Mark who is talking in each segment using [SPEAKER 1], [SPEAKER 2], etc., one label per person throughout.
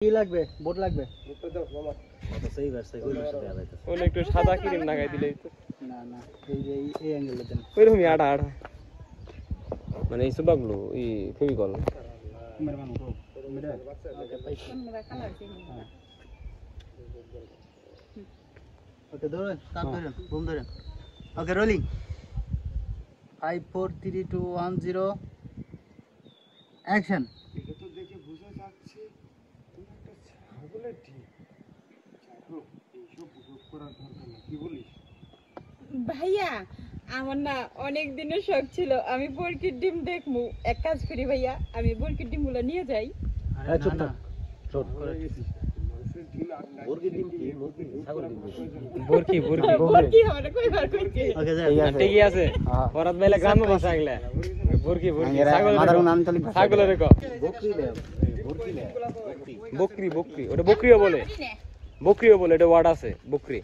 [SPEAKER 1] কি লাগবে? বোর্ড লাগবে?
[SPEAKER 2] ওই একটু সাদা ক্রিম লাগাই দিলেই তো।
[SPEAKER 1] না না, এই যে এই অ্যাঙ্গেলে দেন।
[SPEAKER 2] ওইরকমই আড়া আড়া মানে এই সুবাগুলো এই ফেভিকল
[SPEAKER 1] ওকে ধরুন, স্টার্ট করেন, বুম ধরেন। Okay rolling 5 4 3 2 1 0 action.
[SPEAKER 3] এটা তো দেখে বোঝা যাচ্ছে তুমি একটা ছাগলের ডিম। এইসব উপভোগ করার দরকার নেই, কি বলিস?
[SPEAKER 4] ভাইয়া আমার না অনেক দিনের শখ ছিল আমি বরকির ডিম দেখমু। এক কাজ করি ভাইয়া, আমি বরকির ডিমগুলো নিয়ে যাই।
[SPEAKER 1] আরে চুপ থাক।
[SPEAKER 3] মানুষের ডিম আর না
[SPEAKER 2] বরকি বরকি
[SPEAKER 4] বরকি আমারে কইবার কইছে।
[SPEAKER 1] ওকে যাই।
[SPEAKER 2] ঠিকই আছে ফরাদ ভাইলে গ্রামে ভাষা আগলা বরকি বরকি
[SPEAKER 1] মাদার নাম চলি
[SPEAKER 2] ছাগলের ক বকরি বকরি ওটা বকরিও বলে এটা ওয়ার্ড আছে বকরি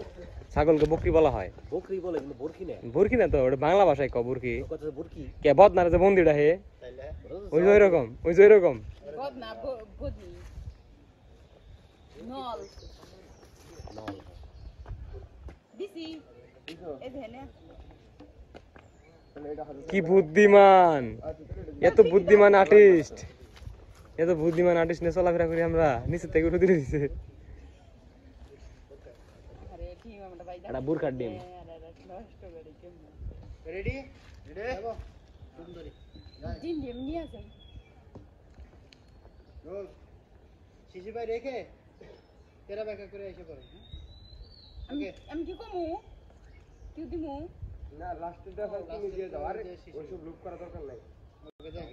[SPEAKER 2] ছাগলকে বকরি বলা হয়
[SPEAKER 5] বকরি বলে কিন্তু বরকি না
[SPEAKER 2] বরকি না তো ওটা বাংলা ভাষায় ক বরকি
[SPEAKER 5] কথা বরকি
[SPEAKER 2] কে বদনার যে বন্দিটা হে ওই যে ওইরকম
[SPEAKER 4] বদনা বদনি নল
[SPEAKER 5] নল
[SPEAKER 4] দিছি এই ধেনে
[SPEAKER 2] কি বুদ্ধিমান এত বুদ্ধিমান আর্টিস্ট নিয়ে চলাফেরা করি আমরা নিচে থেকে উঠে দিলে দিছে
[SPEAKER 4] আরে ঠিক আমরা ভাই
[SPEAKER 2] একটা বুরকার ডিম
[SPEAKER 4] নষ্ট করে কেমন
[SPEAKER 1] রেডি যাবো সুন্দরী
[SPEAKER 4] ডিম ডিম নিয়ে আসেন
[SPEAKER 1] রোল শিশি ভাই রেখে তেরা ব্যাখ্যা করে এসে পড়ে।
[SPEAKER 4] আমি কি কমু কি দিমু
[SPEAKER 3] না লাস্টের দেখা তুমি দিয়ে দাও, আরে ওইসব লুক করা দরকার নাই।
[SPEAKER 1] ওকে যাই।